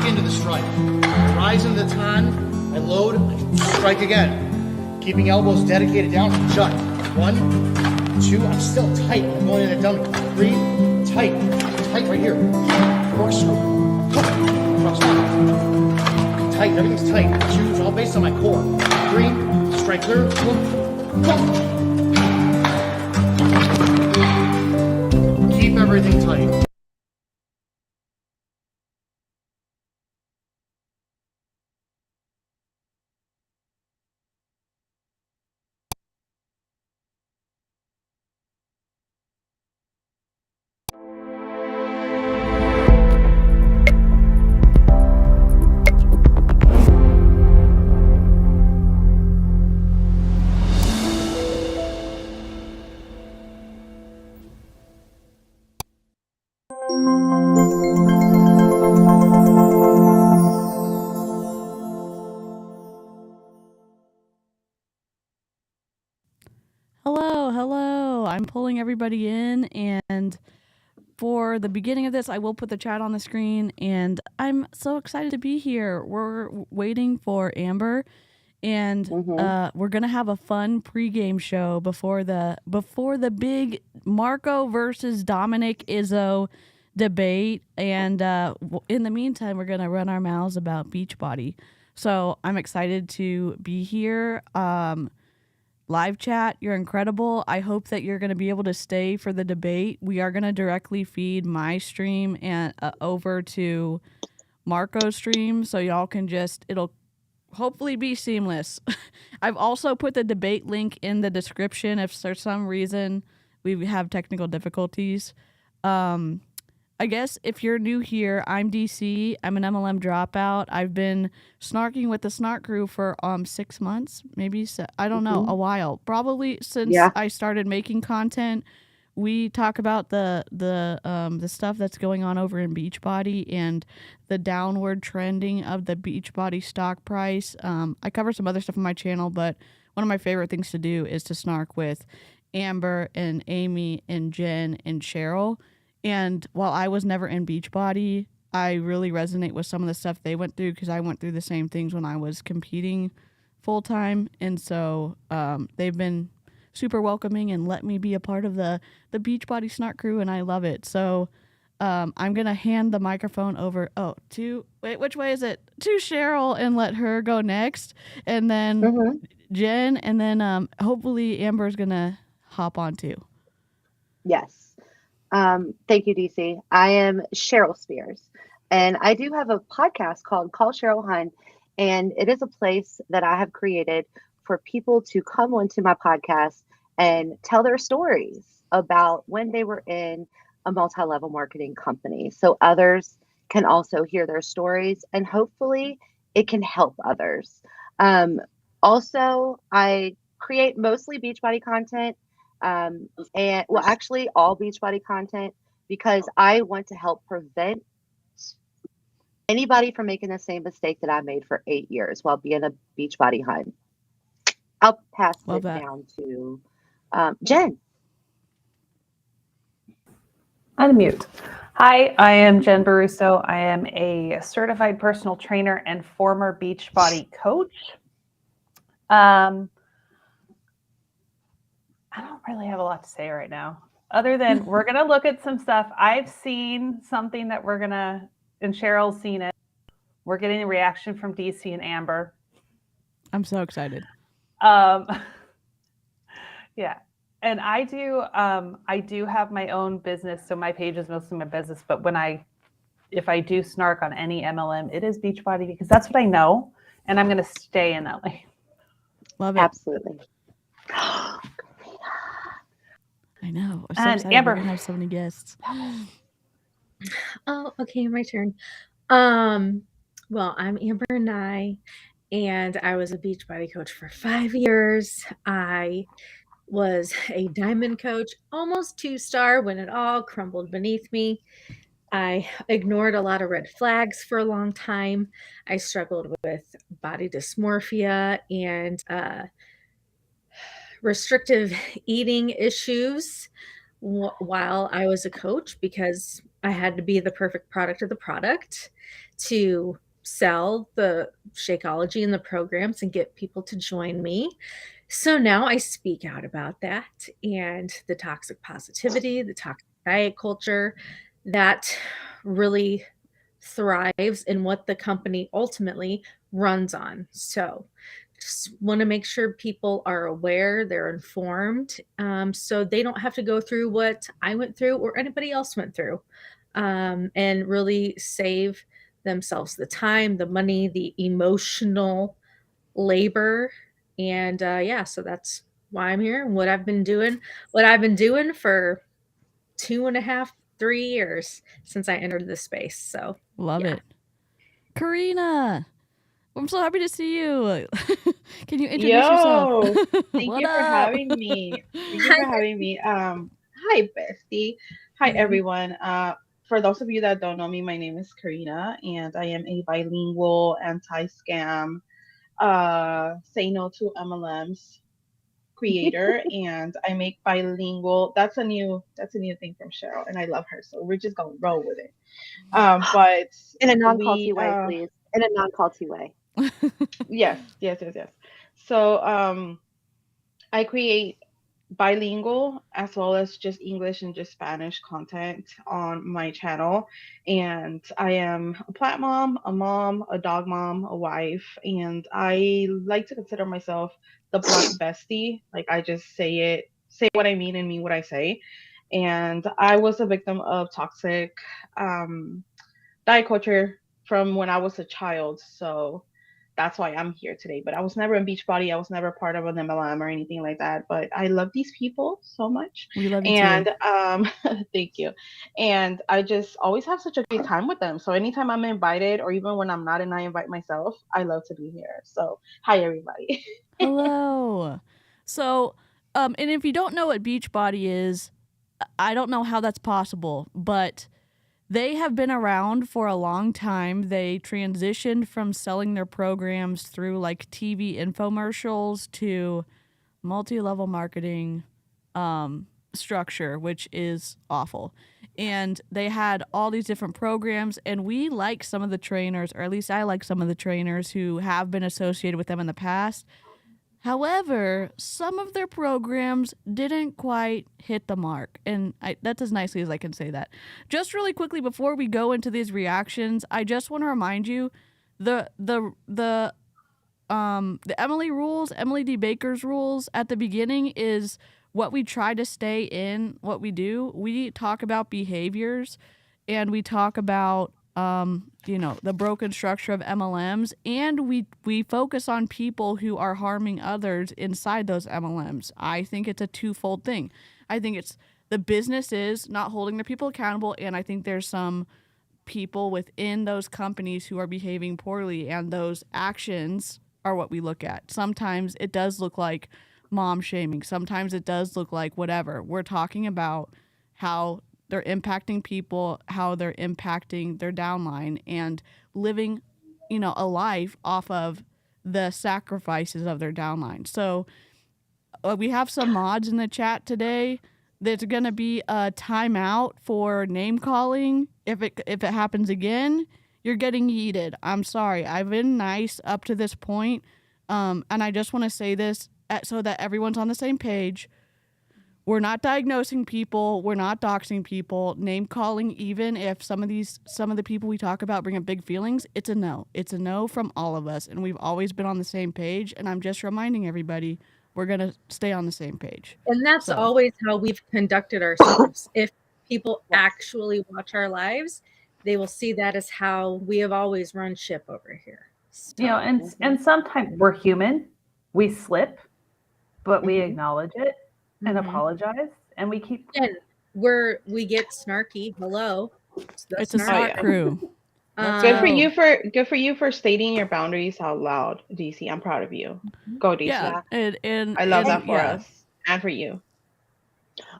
into the strike. I rise into the tan, I load, I strike again. Keeping elbows dedicated down, shut. 1, 2, I'm still tight. I'm going into dummy. 3, tight. Tight right here. Corkscrew. Cross one. Tight, everything's tight. 2, it's all based on my core. 3, strike clear. Keep everything tight. Hello. I'm pulling everybody in, and for the beginning of this, I will put the chat on the screen, and I'm so excited to be here. We're waiting for Amber, and we're gonna have a fun pregame show before the big Marco versus Dominick Izzo debate, and in the meantime, we're gonna run our mouths about Beachbody. So I'm excited to be here. Live chat, you're incredible. I hope that you're going to be able to stay for the debate. We are going to directly feed my stream and over to Marco's stream, so y'all can it'll hopefully be seamless. I've also put the debate link in the description if for some reason we have technical difficulties. I guess if you're new here, I'm DC. I'm an MLM dropout. I've been snarking with the SNARK crew for 6 months, maybe I don't know, a while. Probably since I started making content. We talk about the stuff that's going on over in Beachbody and the downward trending of the Beachbody stock price. I cover some other stuff on my channel, but one of my favorite things to do is to snark with Amber and Amy and Jen and Cheryl. And while I was never in Beachbody, I really resonate with some of the stuff they went through because I went through the same things when I was competing full time. And so they've been super welcoming and let me be a part of the Beachbody SNARK crew, and I love it. So I'm going to hand the microphone over which way is it? To Cheryl and let her go next. And then Jen, and then hopefully Amber's going to hop on too. Yes. Thank you, DC. I am Cheryl Spears, and I do have a podcast called Call Cheryl Hun, and it is a place that I have created for people to come onto my podcast and tell their stories about when they were in a multi-level marketing company, so others can also hear their stories, and hopefully it can help others. Also, I create mostly Beachbody content. And well, actually all Beachbody content, because I want to help prevent anybody from making the same mistake that I made for 8 years while being a Beachbody Hun. I'll pass it down to Jen. Unmute. Hi, I am Jen Baruso. I am a certified personal trainer and former Beachbody coach. I don't really have a lot to say right now, other than we're going to look at some stuff. I've seen something that and Cheryl's seen it. We're getting a reaction from DC and Amber. I'm so excited. Yeah. And I do have my own business. So my page is mostly my business, but if I do snark on any MLM, it is Beachbody because that's what I know. And I'm going to stay in that lane. Love it. Absolutely. I know. I'm so excited. Amber. We're gonna have so many guests. Oh, okay, my turn. Well, I'm Amber Nye, and I was a Beachbody coach for 5 years. I was a diamond coach, almost 2-star, when it all crumbled beneath me. I ignored a lot of red flags for a long time. I struggled with body dysmorphia and restrictive eating issues while I was a coach because I had to be the perfect product of the product. to sell the Shakeology and the programs and get people to join me. So now I speak out about that and the toxic positivity, the toxic diet culture that really thrives in what the company ultimately runs on. So just want to make sure people are aware, they're informed, so they don't have to go through what I went through or anybody else went through, and really save themselves the time, the money, the emotional labor. And yeah, so that's why I'm here and what I've been doing for 2.5, 3 years since I entered this space. So Love yeah. it. Karina, I'm so happy to see you. Can you introduce Yo, yourself? thank What you for up? having me. Thank you for having me. Hi, bestie. Hi, everyone. For those of you that don't know me, my name is Karina, and I am a bilingual anti-scam, say no to MLMs creator, and I make bilingual. That's a new thing from Cheryl, and I love her, so we're just gonna roll with it. But In a non-culty we, way, please. In a non-culty way. yes. So, I create bilingual as well as just English and just Spanish content on my channel. And I am a plat mom, a dog mom, a wife, and I like to consider myself the black bestie. Like I just say what I mean and mean what I say. And I was a victim of toxic diet culture from when I was a child. So that's why I'm here today. But I was never in Beachbody. I was never part of an MLM or anything like that. But I love these people so much. We love you And too. thank you. And I just always have such a great time with them. So anytime I'm invited, or even when I'm not and I invite myself, I love to be here. So hi everybody. Hello. So, and if you don't know what Beachbody is, I don't know how that's possible, but they have been around for a long time. They transitioned from selling their programs through like TV infomercials to multi-level marketing structure, which is awful. And they had all these different programs, and we like some of the trainers, or at least I like some of the trainers who have been associated with them in the past. However, some of their programs didn't quite hit the mark, and that's as nicely as I can say that. Just really quickly before we go into these reactions, I just want to remind you the Emily rules, Emily D. Baker's rules at the beginning is what we try to stay in what we do. We talk about behaviors, and we talk about the broken structure of MLMs, and we focus on people who are harming others inside those MLMs. I think it's a twofold thing. I think it's the business is not holding their people accountable, and I think there's some people within those companies who are behaving poorly, and those actions are what we look at. Sometimes it does look like mom shaming. Sometimes it does look like whatever. We're talking about how they're impacting people, how they're impacting their downline, and living, a life off of the sacrifices of their downline. So we have some mods in the chat today. There's going to be a timeout for name calling. If it happens again, you're getting yeeted. I'm sorry. I've been nice up to this point, and I just want to say this so that everyone's on the same page. We're not diagnosing people. We're not doxing people. Name calling, even if some of the people we talk about bring up big feelings, it's a no. It's a no from all of us, and we've always been on the same page. And I'm just reminding everybody, we're gonna stay on the same page. And that's always how we've conducted ourselves. If people actually watch our lives, they will see that as how we have always run ship over here. So, and sometimes we're human, we slip, but we acknowledge it and apologize, and we keep. And we get snarky. Hello, it's a SNARK crew. Good for you for stating your boundaries out loud, DC. I'm proud of you. Go, DC. Yeah, and I love that for us and for you.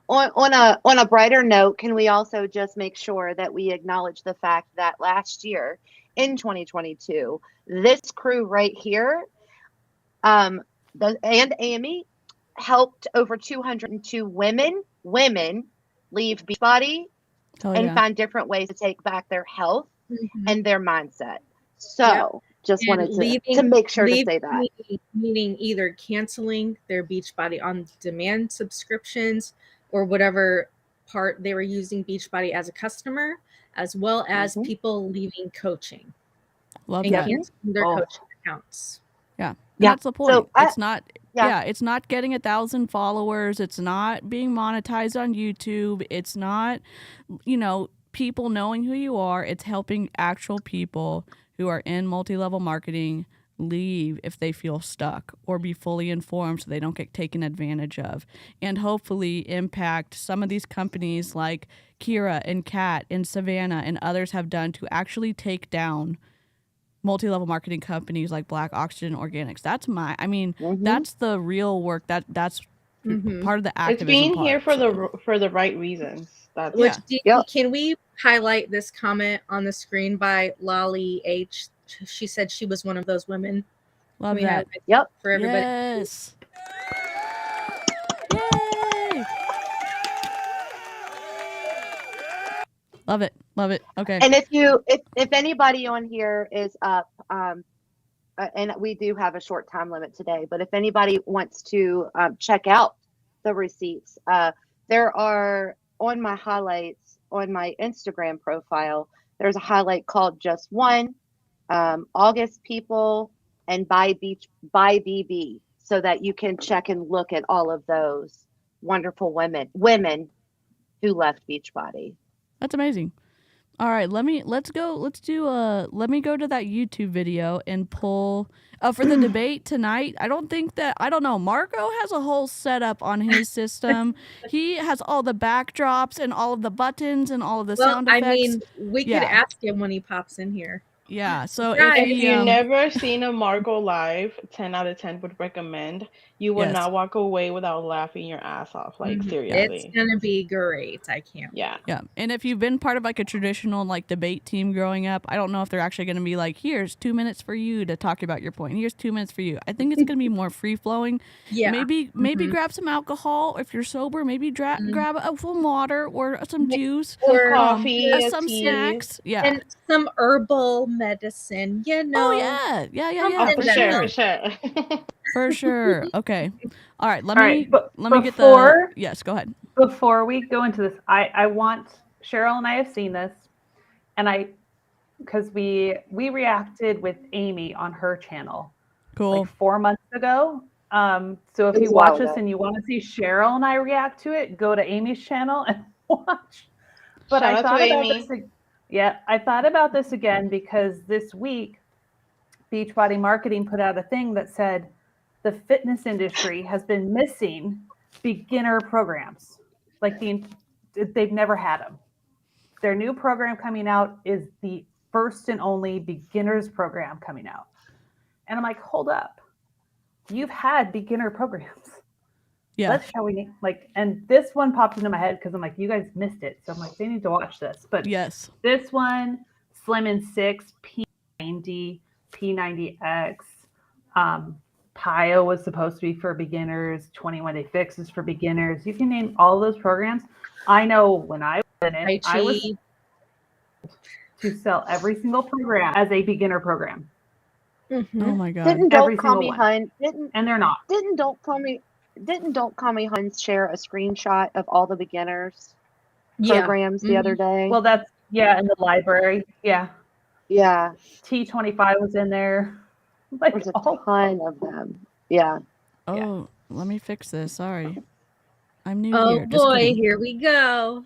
On a brighter note, can we also just make sure that we acknowledge the fact that last year in 2022, this crew right here, and Amy helped over 202 women leave Beachbody and find different ways to take back their health and their mindset. So just And wanted to make sure to say that. Meaning either canceling their Beachbody on demand subscriptions or whatever part they were using Beachbody as a customer, as well as people leaving coaching Love and that. canceling their coaching accounts. Yeah. Yeah. That's the point. So It's not yeah. it's not getting 1,000 followers. It's not being monetized on YouTube. It's not, people knowing who you are. It's helping actual people who are in multi-level marketing leave if they feel stuck, or be fully informed so they don't get taken advantage of, and hopefully impact some of these companies like Kira and Kat and Savannah and others have done to actually take down multi-level marketing companies like Black Oxygen Organics. That's that's the real work. That's part of the activism. It's being part, here for the right reasons. That's Can we highlight this comment on the screen by Lolly H? She said she was one of those women. Love that. For everybody. Yes. Yay. Love it. Love it. Okay. And if anybody on here is up, and we do have a short time limit today, but if anybody wants to check out the receipts, there are on my highlights on my Instagram profile. There's a highlight called Just One, August People, and by BB, so that you can check and look at all of those wonderful women who left Beachbody. That's amazing. All right, let me go to that YouTube video and pull for the debate tonight. I don't know. Marco has a whole setup on his system. He has all the backdrops and all of the buttons and all of the sound effects. I mean, we could ask him when he pops in here. Yeah, so if you've never seen a Marco live, 10 out of 10 would recommend. You will not walk away without laughing your ass off. Like, seriously. It's going to be great. I can't. Yeah. And if you've been part of like a traditional like debate team growing up, I don't know if they're actually going to be like, here's 2 minutes for you to talk about your point. Here's 2 minutes for you. I think it's going to be more free flowing. Yeah. Maybe grab some alcohol. If you're sober, maybe grab some water or some juice. Or coffee. Some snacks. Yeah. And some herbal medicine, Oh, yeah. For sure. For sure. Okay. All right. Let me get the. Yes, go ahead. Before we go into this, I want Cheryl and I have seen this, and because we reacted with Amy on her channel. Cool. Like 4 months ago. So if you watch this and you want to see Cheryl and I react to it, go to Amy's channel and watch. But I thought about this. Yeah, I thought about this again because this week, Beachbody Marketing put out a thing that said the fitness industry has been missing beginner programs. Like they've never had them. Their new program coming out is the first and only beginners program coming out. And I'm like, hold up. You've had beginner programs. Yeah. Let's show we like, and this one popped into my head because I'm like, you guys missed it. So I'm like, they need to watch this. But yes, this one, Slim and 6, P90, P90X, PIO was supposed to be for beginners. 21 Day Fix is for beginners. You can name all those programs. I know when I was in it, I was to sell every single program as a beginner program. Mm-hmm. Oh my God. Didn't Don't Call Me Hun? And they're not. Didn't Don't Call Me Hun share a screenshot of all the beginners programs the other day? Well, that's in the library. Yeah. Yeah. T25 was in there. Like, there's a ton of them. Yeah. Oh, let me fix this. Sorry. I'm new here. Oh boy, here we go.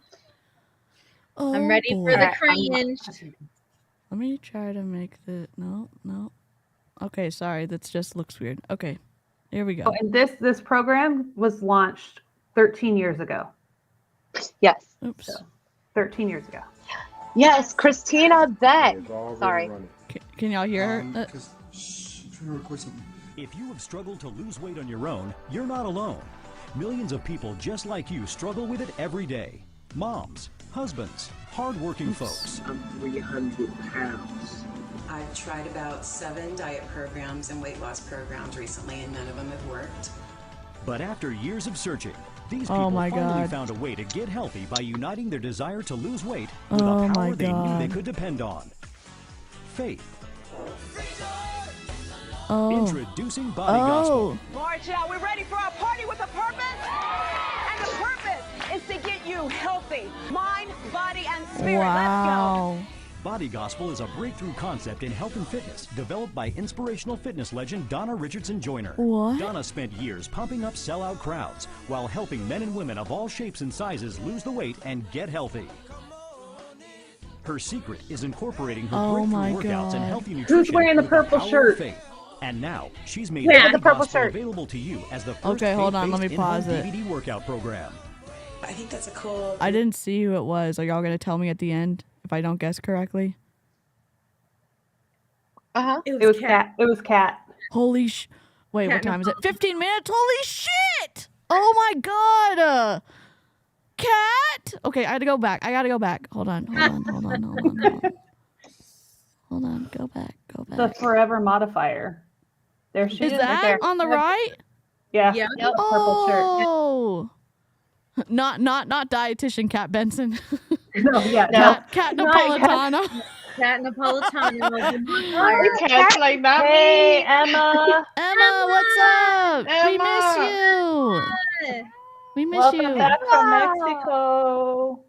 Oh, I'm ready for the cringe. Let me try to make the no. Okay, sorry. That just looks weird. Okay. Here we go. Oh, and this program was launched 13 years ago. Yes. Oops. So, 13 years ago. Yes, Christina Beck. Sorry. Can y'all hear her? If you have struggled to lose weight on your own, you're not alone. Millions of people just like you struggle with it every day. Moms, husbands, hardworking folks. I'm 300 pounds. I've tried about 7 diet programs and weight loss programs recently, and none of them have worked. But after years of searching, these people finally found a way to get healthy by uniting their desire to lose weight with a power they knew they could depend on. faith. Oh. Introducing Body Gospel. March out. We're ready for our party with a purpose. And the purpose is to get you healthy. Mind, body, and spirit. Wow. Let's go. Body Gospel is a breakthrough concept in health and fitness developed by inspirational fitness legend Donna Richardson Joyner. What? Donna spent years pumping up sellout crowds while helping men and women of all shapes and sizes lose the weight and get healthy. Her secret is incorporating her breakthrough workouts and healthy nutrition. Who's wearing the with purple power of shirt? faith. And now she's made Yeah, Body the purple Gospel shirt. available to you as the first Okay, hold on, let me faith-based pause in-home it. DVD workout program. I think that's a cool. I didn't see who it was. Are y'all gonna tell me at the end if I don't guess correctly? It was Cat. It was Cat. Holy wait, what time is it? 15 minutes? Holy shit! Oh my god! Cat? Okay, I gotta go back. Hold on. Hold on, go back. The forever modifier. There she is. Is right that there. on the right? Yeah. Yep. Purple shirt. Oh. Not dietitian Kat Benson. No, yeah, Cat Napolitano. Cat Napolitano. Cat's like that. Hey, Emma. Emma, what's up? We miss Emma. you. We miss Welcome you. back from Mexico.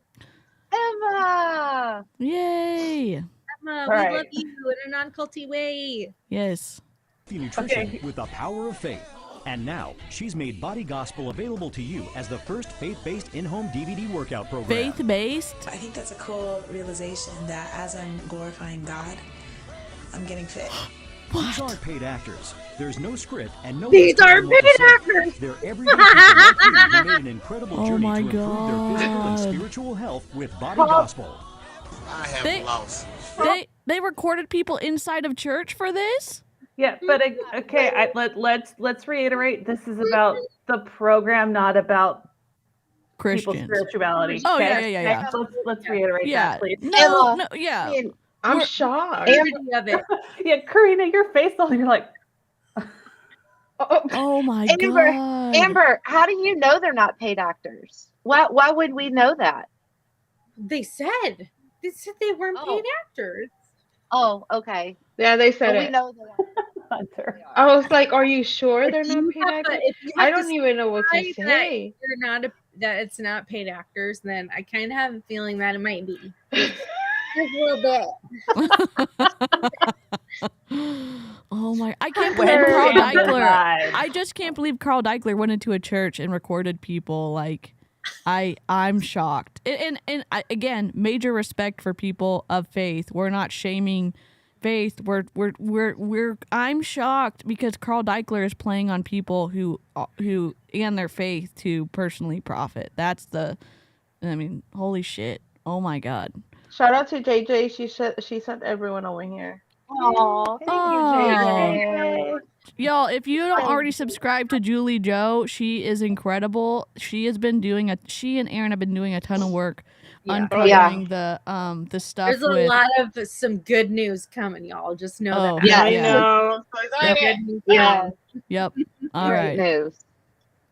Emma. Yay. Emma, All we right. love you in a non-culty way. Yes. Nutrition with the power of faith. And now, she's made Body Gospel available to you as the first faith-based in-home DVD workout program. Faith-based? I think that's a cool realization that as I'm glorifying God, I'm getting fit. These aren't paid actors. There's no script and no. These aren't paid actors. They're everyday people like you who made an incredible Oh journey my to improve their physical and God. spiritual health with Body Gospel. I have They- lost. They recorded people inside of church for this? Yeah, but okay. Let's reiterate. This is about the program, not about people's Christians. spirituality. Oh, okay? yeah. Let's reiterate Yeah. that, please. No, yeah. I'm shocked. Purity of it. Yeah, Karina, your face all you're like. Oh my Amber, god. Amber, how do you know they're not paid actors? Why would we know that? They said they weren't Oh. paid actors. Oh, okay. Yeah, they said So we it. know that. Hunter. I was like, are you sure they're If not you paid have to- actors? if you have I to don't even know what to say say. You're not that it's not paid actors, then I kind of have a feeling that it might be. Just a little bit. Oh my! I can't believe Where Carl is the Deichler. vibe? I just can't believe Carl Deichler went into a church and recorded people. Like, I'm shocked. And again, major respect for people of faith. We're not shaming faith. I'm shocked because Carl Deichler is playing on people who and their faith to personally profit. Holy shit! Oh my god. Shout out to JJ. She sent everyone over here. Oh, thank you, JJ. Y'all, if you don't already subscribe to Julie Joe, she is incredible. She and Aaron have been doing a ton of work uncovering the stuff. There's a lot of some good news coming, y'all. Just know that. Yeah, I know. Yeah. Yep. All Great right. news.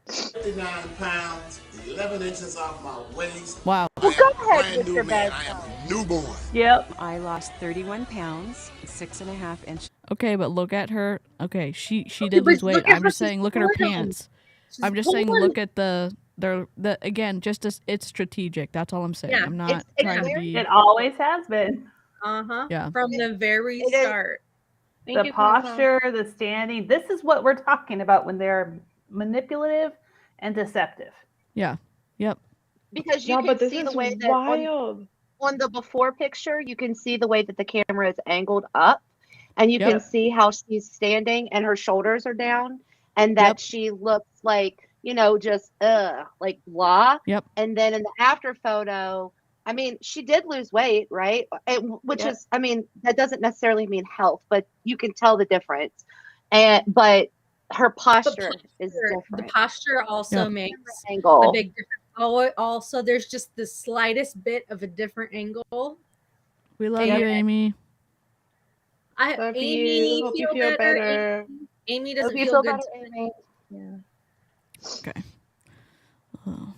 59 pounds, 11 inches off my waist. Wow. Well, go ahead, Brand new Mr. man. Bezos. I am a newborn. Yep. I lost 31 pounds, 6.5 inches. Okay, but look at her. Okay, she Okay, did lose but weight. look at I'm how just saying, look at her she's pulling. pants. She's I'm just saying, pulling. look at the again, just as it's strategic. That's all I'm saying. Yeah, I'm not it's trying to very- be. It always has been. Yeah. From the very It is- start. Thank The you, Papa. posture, the standing. This is what we're talking about when they're manipulative and deceptive. Yeah. Yep. Because you No, can but this see is the way that wild. on the before picture, you can see the way that the camera is angled up, and you Yep. can see how she's standing and her shoulders are down, and that Yep. she looks like, just like blah. Yep. And then in the after photo, I mean, she did lose weight, right? Which Yep. is, I mean, that doesn't necessarily mean health, but you can tell the difference. But her posture is The different. posture also Yep. makes Angle. a big difference. Oh, also, there's just the slightest bit of a different angle. We love Yeah. you, Amy. Love Amy, you. Hope you feel better. Amy Hope doesn't you feel feel good. better, Amy. Okay. Oh.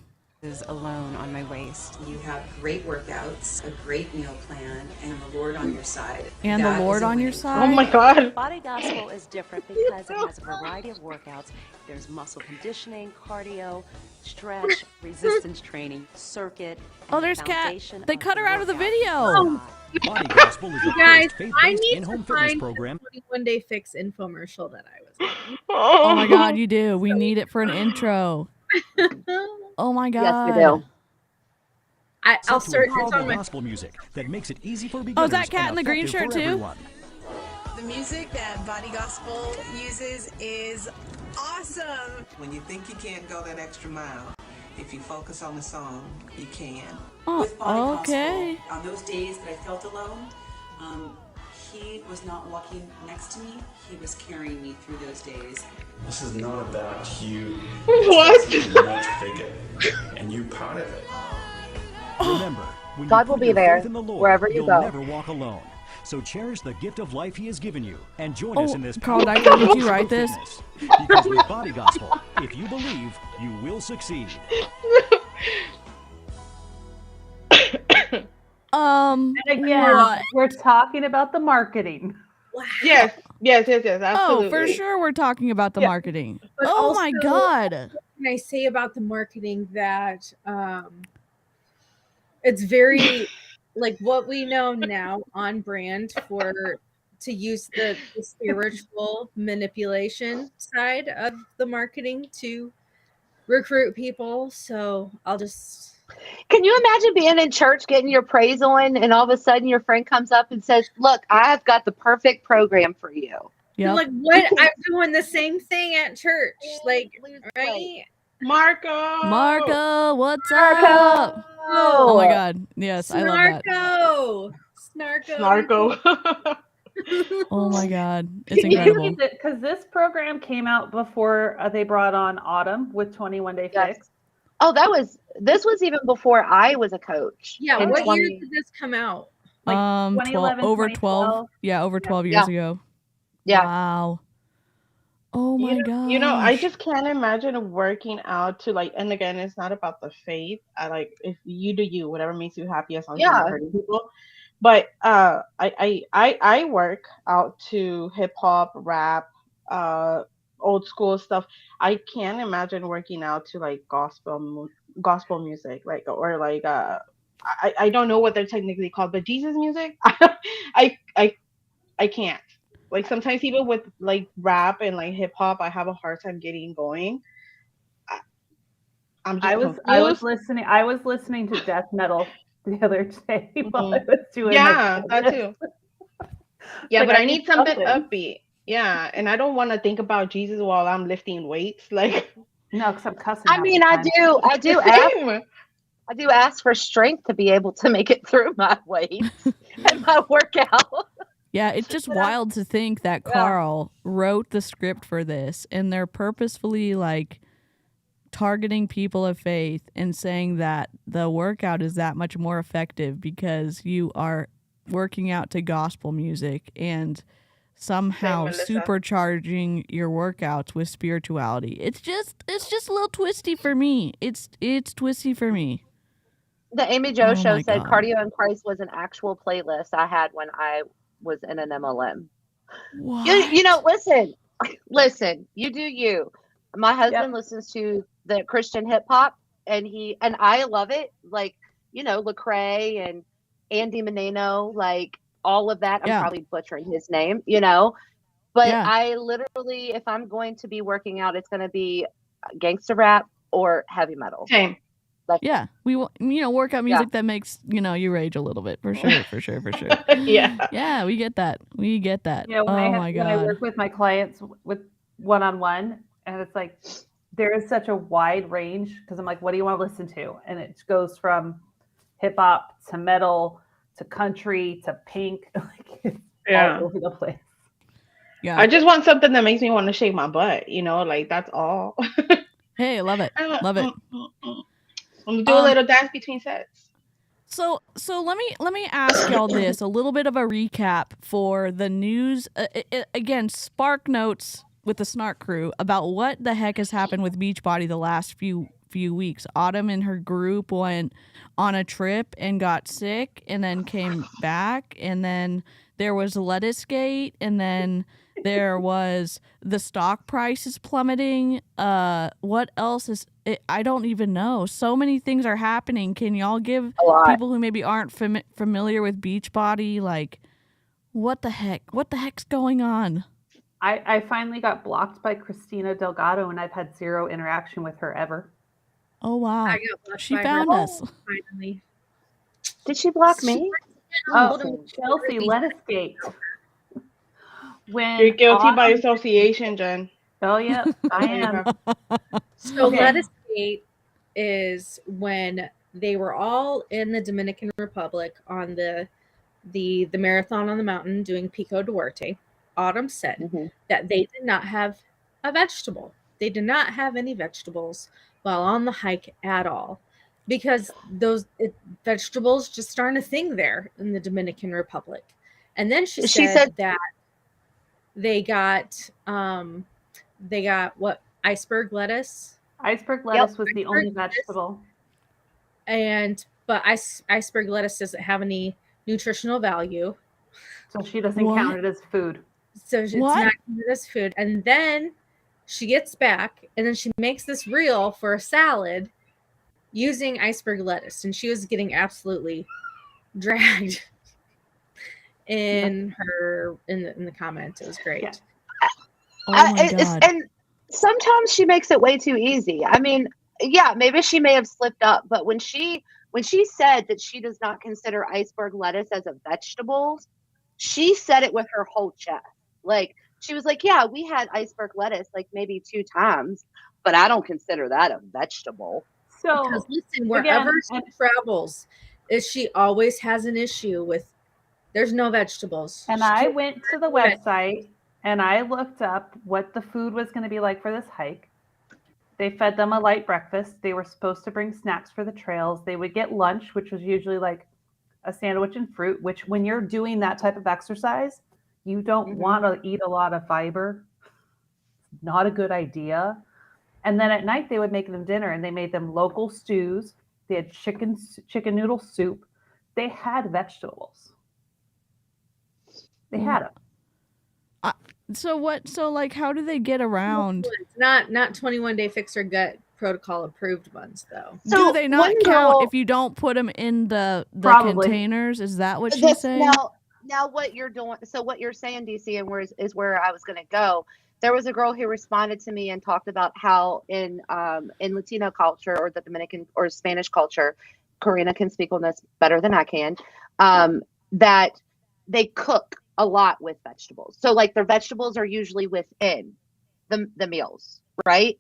alone on my waist. You have great workouts, a great meal plan, and the Lord on your side. And the That Lord is a on your win. side? Oh my God. Body Gospel is different because it has a variety of workouts. There's muscle conditioning, cardio, stretch, resistance training, circuit. Oh, there's Kat. They cut her out of the video. Body Gospel is the Guys, first I faith-based need in-home to fitness find program. the 21 Day Fix infomercial that I was in. Oh my God, you do. We need it for an intro. Oh my God. Yes, we do. I'll Set to search. It's incredible on my. gospel music that makes it easy for beginners. Oh, is that Kat and in the green effective shirt for too? everyone. The music that Body Gospel uses is awesome. When you think you can't go that extra mile, if you focus on the song, you can. Oh, With Body okay. Gospel, on those days that I felt alone, he was not walking next to me. He was carrying me through those days. This is not about you. What? It's much bigger, and you're part of it. Remember, when God you will put be your there faith in the Lord, wherever you you'll go. never walk alone. So cherish the gift of life He has given you, and join us in this Carl, powerful did you journey write of this? fitness. Because with Body Gospel, if you believe, you will succeed. And again, what? we're talking about the marketing. Yes, absolutely. Oh, for sure we're talking about the marketing. But Oh my also, God. What can I say about the marketing that it's very like what we know now on brand for to use the spiritual manipulation side of the marketing to recruit people. So I'll just. Can you imagine being in church, getting your praise on, and all of a sudden your friend comes up and says, "Look, I've got the perfect program for you." Yeah. Like what? I'm doing the same thing at church. Like, right? Marco, what's up? Oh my God. Yes, I love that. Snarko. Oh my God. It's incredible. Because this program came out before they brought on Autumn with 21 Day Fix. Oh, this was even before I was a coach. Yeah, in what 20 year did this come out? Like 2011, over 12. Yeah, over 12 years ago. Yeah. Wow. Oh my God. You know, I just can't imagine working out to like, and again, it's not about the faith. I like if you do you, whatever makes you happy as long as you're not hurting people. But I work out to hip hop, rap, old school stuff. I can't imagine working out to like gospel music, like or like I don't know what they're technically called, but Jesus music. I can't. Like sometimes even with like rap and like hip hop, I have a hard time getting going. I was listening to death metal the other day while I was doing that too. Yeah, like, but I need something upbeat. Yeah, and I don't want to think about Jesus while I'm lifting weights. Like no, because I'm cussing. I mean, I do ask for strength to be able to make it through my weights and my workout. Yeah, it's just wild to think that Carl wrote the script for this and they're purposefully like targeting people of faith and saying that the workout is that much more effective because you are working out to gospel music and somehow supercharging your workouts with spirituality. It's just a little twisty for me. It's twisty for me. The Amy Jo show said Cardio in Christ was an actual playlist I had when I was in an MLM. What? You know, listen, you do you. My husband listens to the Christian hip hop and I love it. Like, you know, Lecrae and Andy Menino, like all of that. I'm probably butchering his name, you know, but I literally, if I'm going to be working out, it's going to be gangster rap or heavy metal. Same. Like, we workout music that makes you rage a little bit for sure. Yeah, we get that. Yeah, when I work with my clients with one-on-one, and it's like there is such a wide range because I'm like, what do you want to listen to? And it goes from hip hop to metal to country to pink, like it's all over the place. Yeah, I just want something that makes me want to shake my butt. You know, like that's all. Hey, love it. I'm gonna do a little dance between sets. So let me ask y'all this, a little bit of a recap for the news. Again, spark notes with the SNARK crew about what the heck has happened with Beachbody the last few few weeks. Autumn and her group went on a trip and got sick and then came back, and then there was Lettucegate, and then there was the stock prices plummeting. What else is it? I don't even know. So many things are happening. Can y'all give people who maybe aren't familiar with Beachbody, like, what the heck? What the heck's going on? I finally got blocked by Christina Delgado, and I've had zero interaction with her ever. Oh, wow. I got blocked She by found her. us. Finally. Did she block me? Oh, Chelsea, Lettucegate. When You're guilty by Autumn- association, Jen. Oh, yeah, I am. So Okay. Lettucegate is when they were all in the Dominican Republic on the marathon on the mountain doing Pico Duarte. Autumn said that they did not have a vegetable. They did not have any vegetables while on the hike at all, because vegetables just aren't a thing there in the Dominican Republic. And then she said that they got what, iceberg lettuce? Iceberg lettuce was the only vegetable. But iceberg lettuce doesn't have any nutritional value. So she doesn't count it as food. So it's not counted as food. And then she gets back and then she makes this reel for a salad using iceberg lettuce. And she was getting absolutely dragged in the comments. It was great. Yeah. Oh my God. And sometimes she makes it way too easy. I mean, yeah, maybe she may have slipped up, but when she said that she does not consider iceberg lettuce as a vegetable, she said it with her whole chest. Like, she was like, yeah, we had iceberg lettuce like maybe 2 times, but I don't consider that a vegetable. So because listen, wherever she travels, she always has an issue with there's no vegetables. And I went to the website and I looked up what the food was going to be like for this hike. They fed them a light breakfast. They were supposed to bring snacks for the trails. They would get lunch, which was usually like a sandwich and fruit, which when you're doing that type of exercise, you don't want to eat a lot of fiber. Not a good idea. And then at night they would make them dinner, and they made them local stews. They had chicken noodle soup. They had vegetables. They had them. So like, how do they get around? Not 21 Day Fix Your Gut protocol approved ones though. So do they not count if you don't put them in the containers? Is that what she's saying? Now what you're doing, so what you're saying, DC, and is where I was going to go. There was a girl who responded to me and talked about how in Latino culture, or the Dominican or Spanish culture, Karina can speak on this better than I can, that they cook a lot with vegetables. So like their vegetables are usually within the meals, right?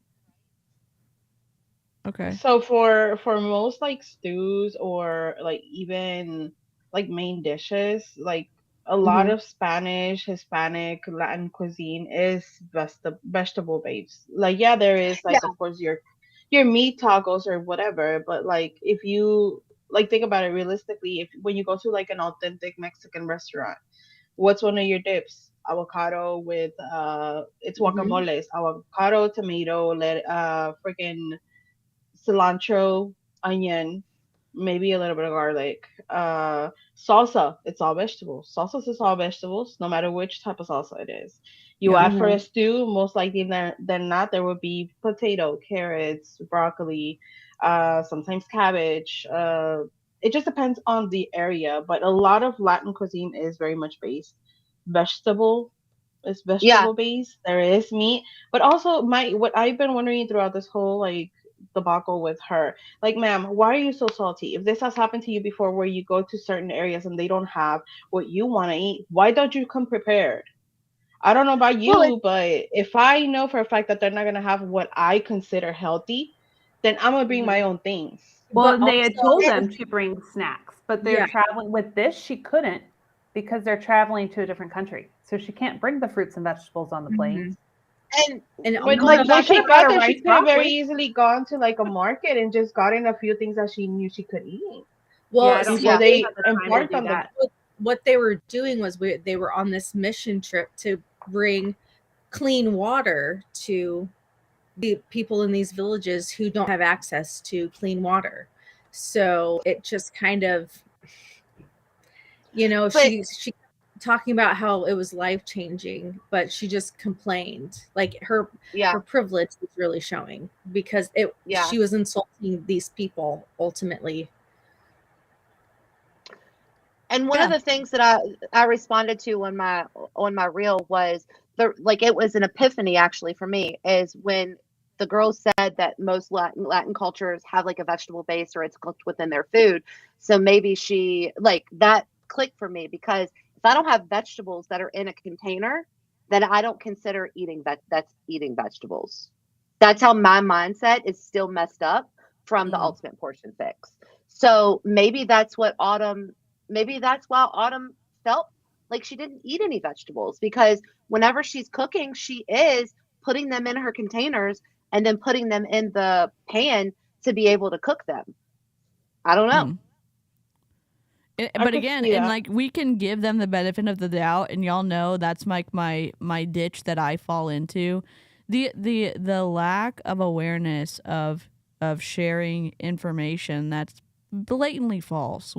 Okay. So for most like stews or like even like main dishes, like a lot of Spanish, Hispanic, Latin cuisine is vegetable based. Like, yeah, there is like of course your meat tacos or whatever, but like if you like think about it realistically, when you go to like an authentic Mexican restaurant, what's one of your dips? Avocado with it's guacamole, it's avocado, tomato, freaking cilantro, onion, maybe a little bit of garlic. Salsa, it's all vegetables. Salsas is all vegetables, no matter which type of salsa it is. You add for a stew, most likely than not, there will be potato, carrots, broccoli, sometimes cabbage. It just depends on the area, but a lot of Latin cuisine is very much based vegetable. It's vegetable based. There is meat, but also what I've been wondering throughout this whole like debacle with her, like, ma'am, why are you so salty? If this has happened to you before, where you go to certain areas and they don't have what you want to eat, why don't you come prepared? I don't know about you, but if I know for a fact that they're not gonna have what I consider healthy, then I'm gonna bring my own things. Well, they had told them to bring snacks, but they're traveling with this. She couldn't because they're traveling to a different country, so she can't bring the fruits and vegetables on the planes. And when she got there, she could have very easily gone to like a market and just gotten a few things that she knew she could eat. Well, before they embarked on that. What they were doing was they were on this mission trip to bring clean water to the people in these villages who don't have access to clean water. So it just kind of, she talking about how it was life-changing, but she just complained. Like her privilege was really showing, because she was insulting these people ultimately. And one of the things that I responded to on my reel was it was an epiphany actually for me, is when the girl said that most Latin cultures have like a vegetable base, or it's cooked within their food. So maybe that clicked for me, because if I don't have vegetables that are in a container, then I don't consider that's eating vegetables. That's how my mindset is still messed up from the Ultimate Portion Fix. So maybe that's why Autumn felt like she didn't eat any vegetables, because whenever she's cooking, she is putting them in her containers and then putting them in the pan to be able to cook them. I don't know. But again, and like, we can give them the benefit of the doubt, and y'all know that's like my ditch that I fall into. The lack of awareness of sharing information that's blatantly false.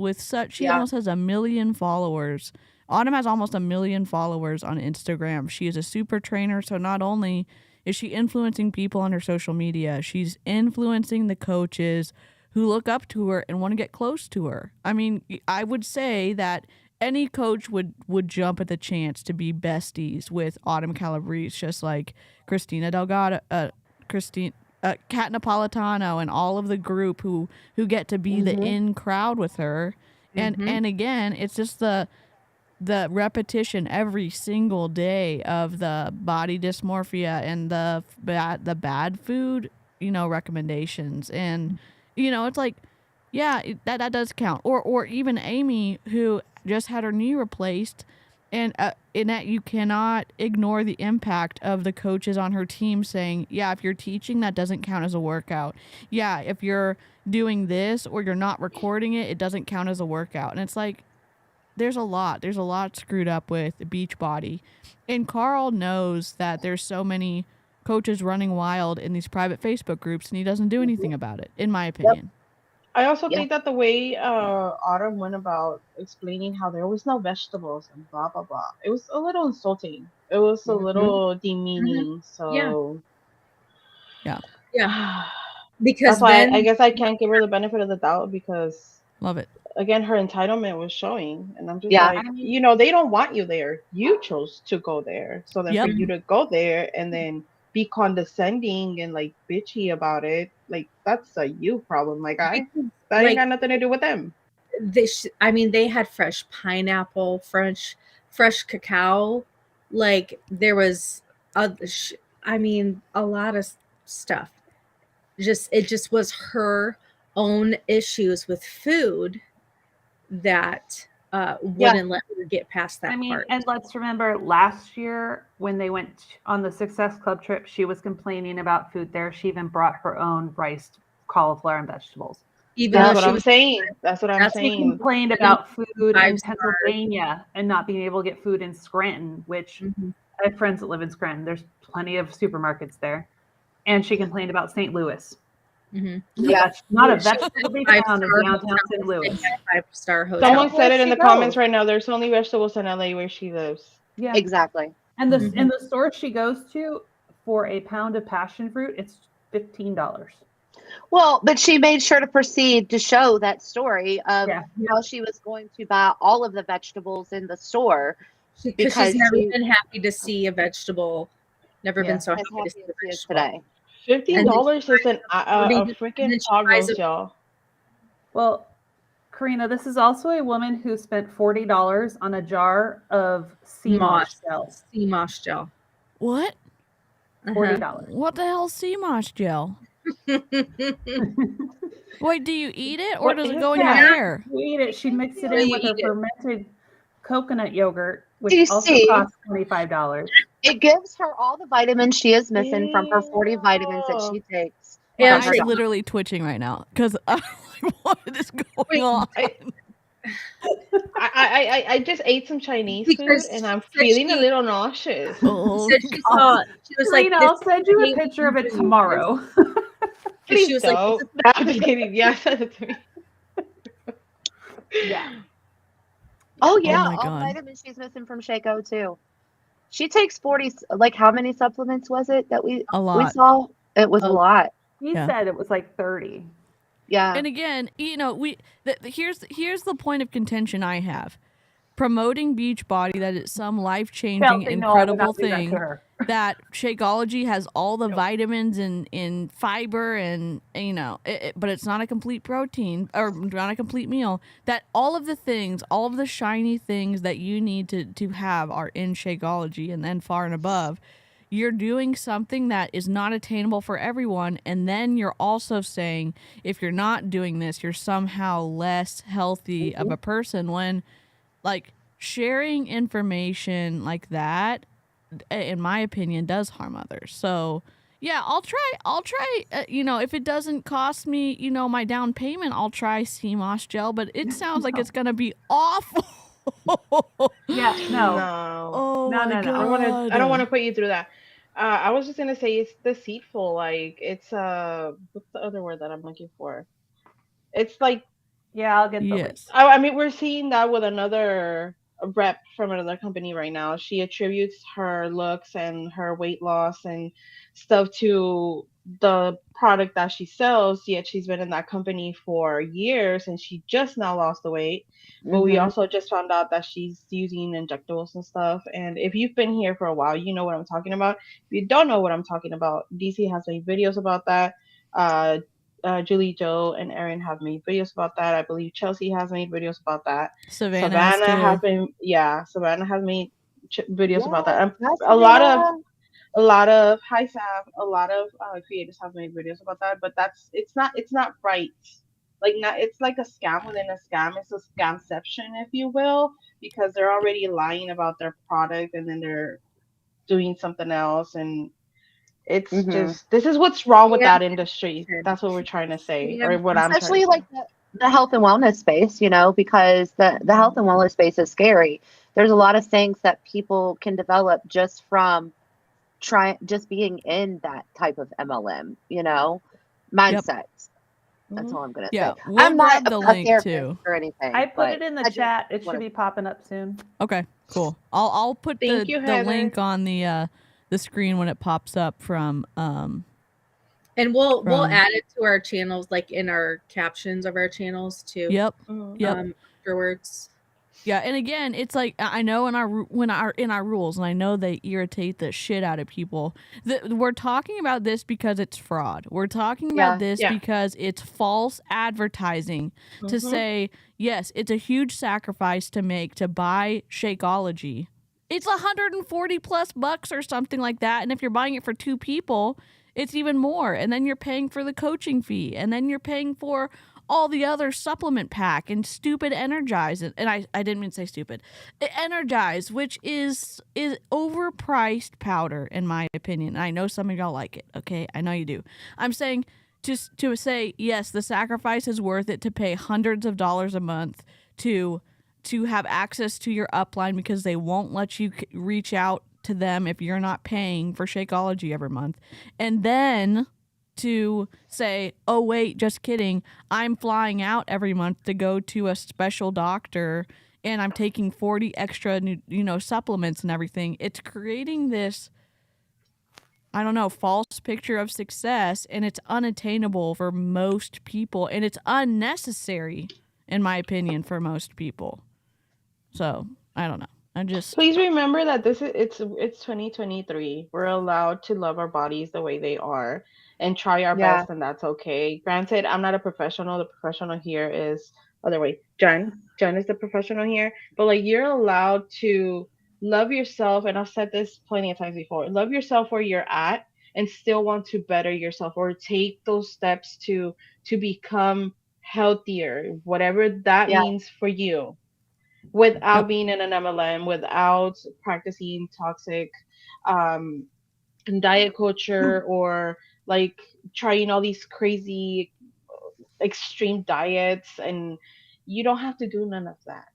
She almost has 1 million followers. Autumn has almost 1 million followers on Instagram. She is a super trainer, so not only is she influencing people on her social media, she's influencing the coaches who look up to her and want to get close to her. I mean, I would say that any coach would jump at the chance to be besties with Autumn Calabrese, just like Christina Delgado, Kat Napolitano, and all of the group who get to be the in crowd with her. And again, it's just the repetition every single day of the body dysmorphia and the bad food, recommendations. And it's like, that does count. Or even Amy, who just had her knee replaced, and in that you cannot ignore the impact of the coaches on her team saying, if you're teaching, that doesn't count as a workout. If you're doing this or you're not recording it, it doesn't count as a workout. And it's like, there's a lot screwed up with Beachbody. And Carl knows that there's so many coaches running wild in these private Facebook groups, and he doesn't do anything about it, in my opinion. I also think that the way Autumn went about explaining how there was no vegetables and blah blah blah, it was a little insulting. It was a little demeaning. So yeah. Because that's why I guess I can't give her the benefit of the doubt, because love it. Again, her entitlement was showing, and I'm just like, they don't want you there. You chose to go there, so then for you to go there and then be condescending and like bitchy about it, like that's a you problem. Like that ain't got nothing to do with them. They had fresh pineapple, fresh cacao. Like there was, a lot of stuff. It just was her own issues with food that wouldn't let her get past that part. And let's remember last year when they went on the Success Club trip, she was complaining about food there. She even brought her own riced cauliflower and vegetables. That's what I'm saying. She complained about food in Pennsylvania and not being able to get food in Scranton, which I have friends that live in Scranton. There's plenty of supermarkets there. And she complained about St. Louis. Not a vegetable to be found in downtown St. Louis. 5-star hotel. Someone said it in the comments right now. There's only vegetables in LA where she lives. Yeah, exactly. And in the store she goes to, for a pound of passion fruit, it's $15. Well, but she made sure to proceed to show that story of how she was going to buy all of the vegetables in the store, because she's never been happy to see a vegetable. Never been so happy to see a vegetable. Today. $15 is a freaking toggle, y'all. Well, Karina, this is also a woman who spent $40 on a jar of sea moss gel. Sea moss gel. What? $40. What the hell is sea moss gel? Wait, do you eat it or does it go in your hair? You eat it. She mixed it in with her fermented coconut yogurt, which also costs $25. It gives her all the vitamins she is missing from her 40 vitamins that she takes. Yeah, I'm literally twitching right now because I'm like, what is going on? I just ate some Chinese food Because and I'm said feeling a she- little nauseous. Oh, said she saw. She was like, Karina, "This I'll send you a is picture of it amazing." tomorrow. Please She was like, don't. "This is No, I'm just kidding. Yeah, send it to me. Yeah. Oh yeah, my all God. vitamins she's missing from 𝐔𝐄 too. She takes 40. Like how many supplements was it that we A lot. saw? It was a lot. He Yeah. said it was like 30. Yeah. And again, here's the point of contention I have. Promoting Beachbody, that it's some life-changing, Chelsea, no, I would incredible not do that to thing, her. that Shakeology has all the vitamins and fiber and but it's not a complete protein or not a complete meal. That all of the things, all of the shiny things that you need to have are in Shakeology and then far and above. You're doing something that is not attainable for everyone, and then you're also saying if you're not doing this, you're somehow less healthy of a person when, like, sharing information like that, in my opinion, does harm others. So yeah, I'll try, if it doesn't cost me, my down payment, I'll try CMOS gel, but it sounds like it's going to be awful. Yeah, no. No. Oh No, my no, no. God. I don't want to put you through that. I was just gonna say it's deceitful. Like it's what's the other word that I'm looking for? It's like Yeah, I'll get the link. Yes. I mean, we're seeing that with another rep from another company right now. She attributes her looks and her weight loss and stuff to the product that she sells, yet she's been in that company for years and she just now lost the weight. But we also just found out that she's using injectables and stuff. And if you've been here for a while, you know what I'm talking about. If you don't know what I'm talking about, DC has made videos about that. Julie, Joe, and Erin have made videos about that. I believe Chelsea has made videos about that. Savannah has Savannah has made videos about that. Yes, A lot Savannah. of hi Sav, a lot of creators have made videos about that. But it's not right. It's like a scam within a scam. It's a scamception, if you will, because they're already lying about their product and then they're doing something else and. It's just this is what's wrong with that industry. That's what we're trying to say, or what I'm Especially trying to say. like the health and wellness space, because the health and wellness space is scary. There's a lot of things that people can develop just from just being in that type of MLM, mindset. That's all I'm gonna say. We'll I'm not grab the a link therapist too. or anything. I put it in the I just chat. It should wanna- be popping up soon. Okay, cool. I'll put Thank you, the Heather. link on the screen when it pops up from And we'll add it to our channels, like in our captions of our channels too. Yep. Afterwards. Yeah, and again, it's like I know in our rules, and I know they irritate the shit out of people. We're talking about this because it's fraud. We're talking about this because it's false advertising to say, yes, it's a huge sacrifice to make to buy Shakeology. It's $140+ or something like that, and if you're buying it for 2 people, it's even more. And then you're paying for the coaching fee, and then you're paying for all the other supplement pack and stupid Energize. And I didn't mean to say stupid. Energize, which is overpriced powder, in my opinion. I know some of y'all like it, okay? I know you do. I'm saying just to say, yes, the sacrifice is worth it to pay hundreds of dollars a month to have access to your upline because they won't let you reach out to them if you're not paying for Shakeology every month. And then to say, oh, wait, just kidding. I'm flying out every month to go to a special doctor and I'm taking 40 extra, supplements and everything. It's creating this, I don't know, false picture of success, and it's unattainable for most people, and it's unnecessary, in my opinion, for most people. So, I don't know. Please remember that it's 2023. We're allowed to love our bodies the way they are and try our best, and that's okay. Granted, I'm not a professional. The professional here is Jen is the professional here. But you're allowed to love yourself, and I've said this plenty of times before. Love yourself where you're at and still want to better yourself or take those steps to become healthier, whatever that means for you. Without being in an MLM, without practicing toxic diet culture or trying all these crazy extreme diets and you don't have to do none of that.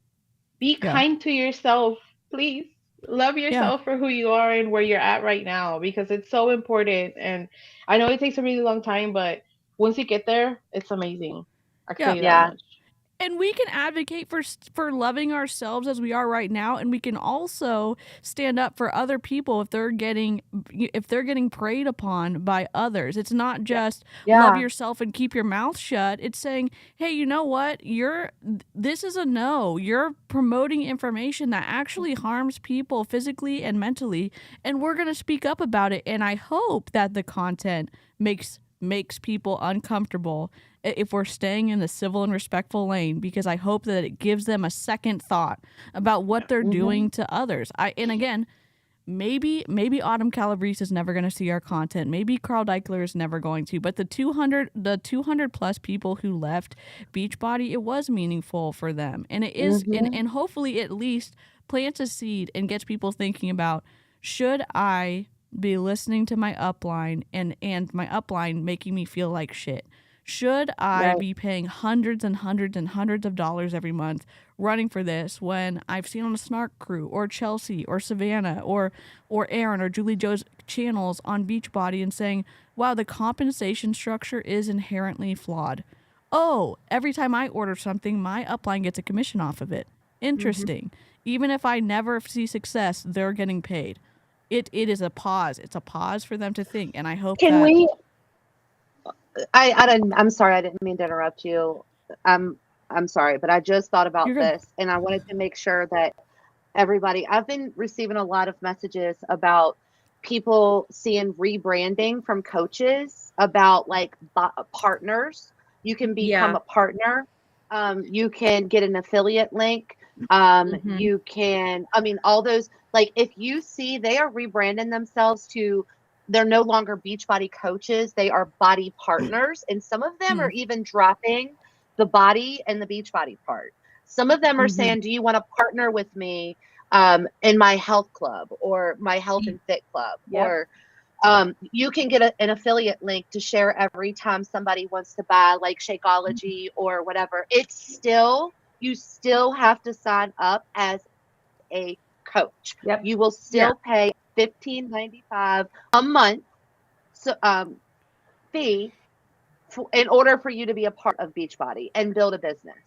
Be kind to yourself, please. Love yourself for who you are and where you're at right now, because it's so important. And I know it takes a really long time, but once you get there, it's amazing. I can tell you that much. And we can advocate for loving ourselves as we are right now, and we can also stand up for other people if they're getting preyed upon by others. It's not just love yourself and keep your mouth shut. It's saying, hey, you know what? This is a no. You're promoting information that actually harms people physically and mentally, and we're going to speak up about it. And I hope that the content makes people uncomfortable if we're staying in the civil and respectful lane, because I hope that it gives them a second thought about what they're doing to others. And again, maybe Autumn Calabrese is never going to see our content. Maybe Carl Deichler is never going to. But the 200 plus people who left Beachbody, it was meaningful for them, and it is, and hopefully it at least plants a seed and gets people thinking about, should I be listening to my upline and my upline making me feel like shit? Should I be paying hundreds and hundreds and hundreds of dollars every month running for this when I've seen on the SNARK Crew or Chelsea or Savannah or Aaron or Julie Joe's channels on Beachbody and saying, wow, the compensation structure is inherently flawed. Oh, every time I order something, my upline gets a commission off of it. Interesting. Even if I never see success, they're getting paid. It is a pause. It's a pause for them to think, and I hope I'm sorry, I didn't mean to interrupt you. I'm sorry, but I just thought about this, and I wanted to make sure that everybody, I've been receiving a lot of messages about people seeing rebranding from coaches about like partners. You can become a partner. You can get an affiliate link. You can, all those, like if you see they are rebranding themselves to, they're no longer Beachbody coaches. They are body partners. And some of them are even dropping the body and the Beachbody part. Some of them are saying, do you want to partner with me in my health club or my health and fit club? Or you can get an affiliate link to share every time somebody wants to buy like Shakeology or whatever. It's still, you still have to sign up as a coach. You will still pay $15.95 a month fee in order for you to be a part of Beachbody and build a business.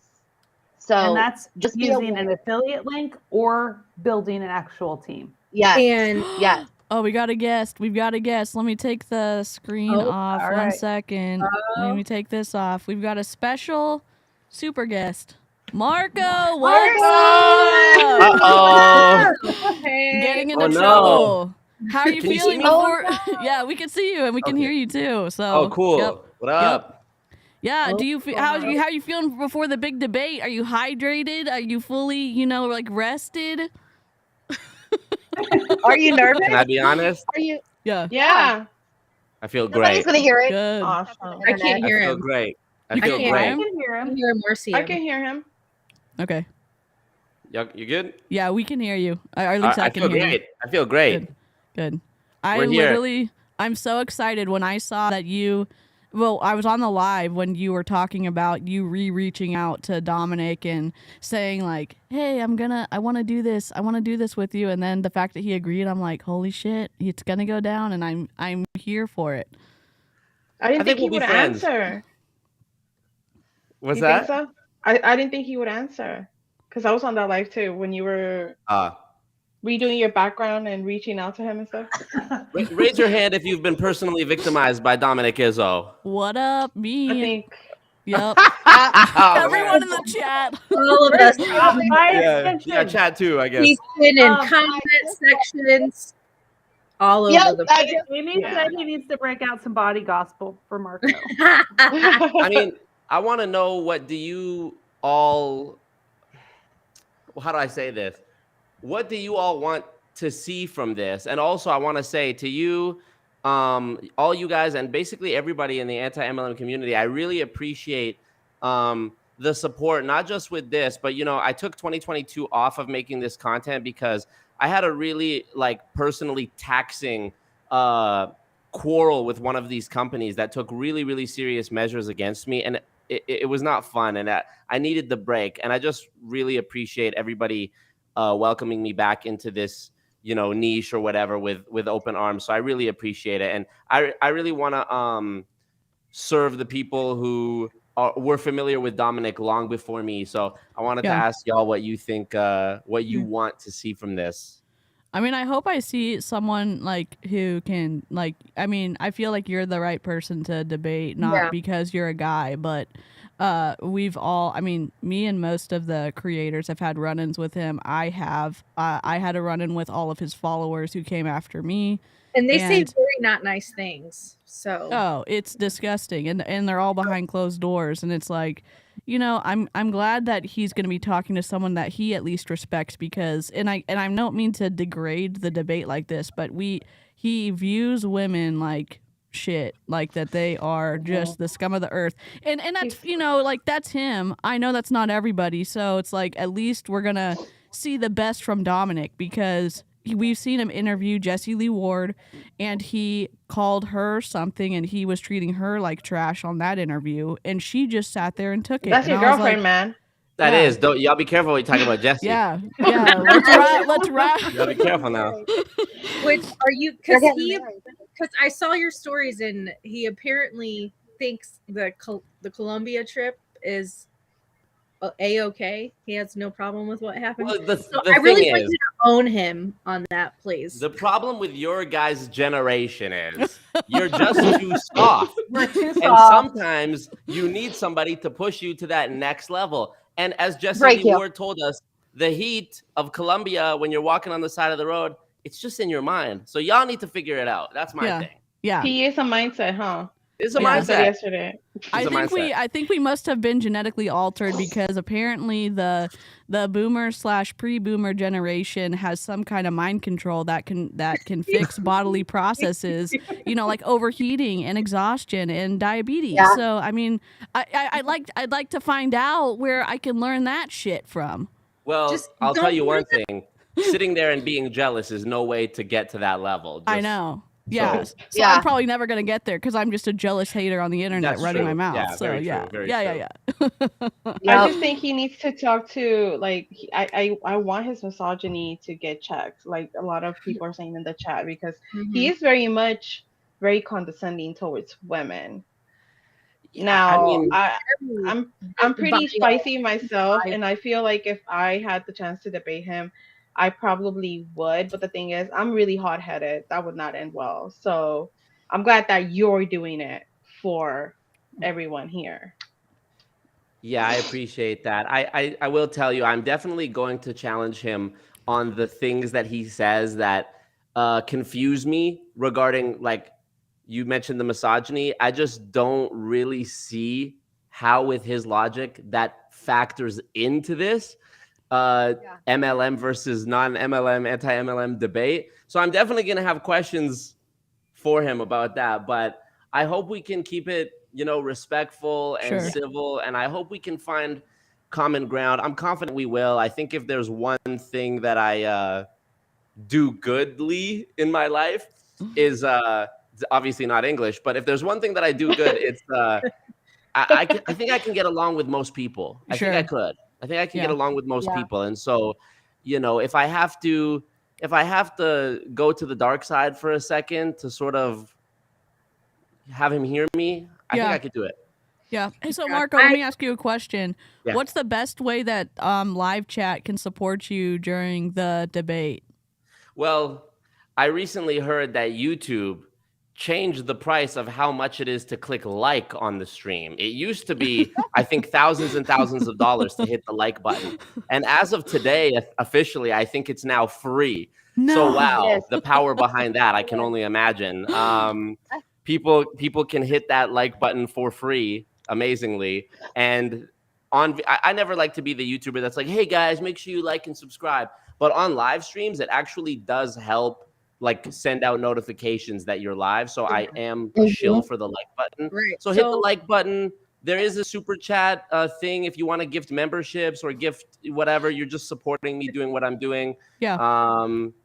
So, and that's just using an affiliate link or building an actual team. Oh, we got a guest. We've got a guest. Let me take the screen off. One second. Let me take this off. We've got a special super guest. Marco, what's up? Getting into trouble. How are you feeling before? Yeah, we can see you and we can hear you too. So. Cool. What up? Yeah. Do you feel how are you feeling before the big debate? Are you hydrated? Are you fully, like rested? Are you nervous? Can I be honest? Are you? Yeah. I feel Nobody's great. gonna hear it. Good. Awesome. I can't hear I feel him. great. I You feel can't great. hear him? I can hear him. Hear him or see him. I can hear him. Okay. You good? Yeah, we can hear you. Or at least I can feel hear great. you. I feel great. Good. I'm so excited when I saw that I was on the live when you were talking about you reaching out to Dominick and saying like, hey, I want to do this. I want to do this with you. And then the fact that he agreed, I'm like, holy shit, it's going to go down and I'm here for it. I didn't think he we'll would be friends. answer. What's You that? think so? I didn't think he would answer because I was on that live too when you were redoing your background and reaching out to him and stuff. Raise your hand if you've been personally victimized by Dominick Izzo. What up, me? I think. Yep. Everyone in the chat. All of us. Yeah, chat too, I guess. He's been in comment sections all over the place. Amy said he needs to break out some body gospel for Marco. I mean, I want to know, what do you all, how do I say this? What do you all want to see from this? And also I want to say to you, all you guys and basically everybody in the anti-MLM community, I really appreciate the support, not just with this, but I took 2022 off of making this content because I had a really personally taxing quarrel with one of these companies that took really, really serious measures against me. And it was not fun, and I needed the break. And I just really appreciate everybody welcoming me back into this, niche or whatever with open arms. So I really appreciate it, and I really want to serve the people who were familiar with Dominick long before me. So I wanted to ask y'all what you think, what you want to see from this. I mean, I hope I see someone who can I feel like you're the right person to debate, not because you're a guy, but we've all, me and most of the creators have had run-ins with him. I had a run-in with all of his followers who came after me. And they say very not nice things. So it's disgusting, and they're all behind closed doors, and it's like, I'm glad that he's going to be talking to someone that he at least respects, because and I don't mean to degrade the debate like this, but he views women like shit, like that they are just the scum of the earth, and that's that's him. I know that's not everybody, so it's like at least we're gonna see the best from Dominick, because we've seen him interview Jessie Lee Ward, and he called her something, and he was treating her like trash on that interview, and she just sat there and took it. That's your girlfriend, man. That is. Don't y'all be careful when you talk about Jessie. Yeah. Let's ride. Y'all be careful now. Which are you? Because I saw your stories, and he apparently thinks the Colombia trip is A-okay. He has no problem with what happened. Well, so I really want you to own him on that, please. The problem with your guys' generation is you're just too soft. We're too soft. And sometimes you need somebody to push you to that next level. And as Jessie Lee Ward told us, the heat of Colombia, when you're walking on the side of the road, it's just in your mind. So y'all need to figure it out. That's my thing. Yeah. He is a mindset, huh? It's a mindset. Yesterday. I think we must have been genetically altered, because apparently the boomer / pre-boomer generation has some kind of mind control that can fix bodily processes, like overheating and exhaustion and diabetes. Yeah. So I'd like to find out where I can learn that shit from. Well, I'll tell you one thing. Sitting there and being jealous is no way to get to that level. I know. Yeah. So I'm probably never going to get there, because I'm just a jealous hater on the internet running my mouth. Yeah, so very yeah. true, very Yeah. I just think he needs to talk to, I want his misogyny to get checked, like a lot of people are saying in the chat, because he is very condescending towards women. Now, I'm pretty spicy myself, and I feel like if I had the chance to debate him, I probably would. But the thing is, I'm really hot-headed. That would not end well. So I'm glad that you're doing it for everyone here. Yeah, I appreciate that. I will tell you, I'm definitely going to challenge him on the things that he says that confuse me regarding, like, you mentioned the misogyny. I just don't really see how, with his logic, that factors into this MLM versus non-MLM, anti-MLM debate. So I'm definitely going to have questions for him about that. But I hope we can keep it, respectful and civil. And I hope we can find common ground. I'm confident we will. I think if there's one thing that I do goodly in my life is obviously not English, but if there's one thing that I do good, it's I think I can get along with most people. I think I could. I think I can get along with most people. And so, if I have to go to the dark side for a second to sort of have him hear me, I think I could do it. Yeah. Hey, so Marco, let me ask you a question. Yeah. What's the best way that live chat can support you during the debate? Well, I recently heard that YouTube changed the price of how much it is to click like on the stream. It used to be, I think, thousands and thousands of dollars to hit the like button. And as of today, officially, I think it's now free. No. So, wow, the power behind that, I can only imagine. People can hit that like button for free, amazingly. And I never like to be the YouTuber that's like, hey, guys, make sure you like and subscribe. But on live streams, it actually does help, like, send out notifications that you're live. So I am chill for the like button. Right. So hit the like button. There is a super chat thing if you want to gift memberships or gift whatever. You're just supporting me doing what I'm doing. Yeah.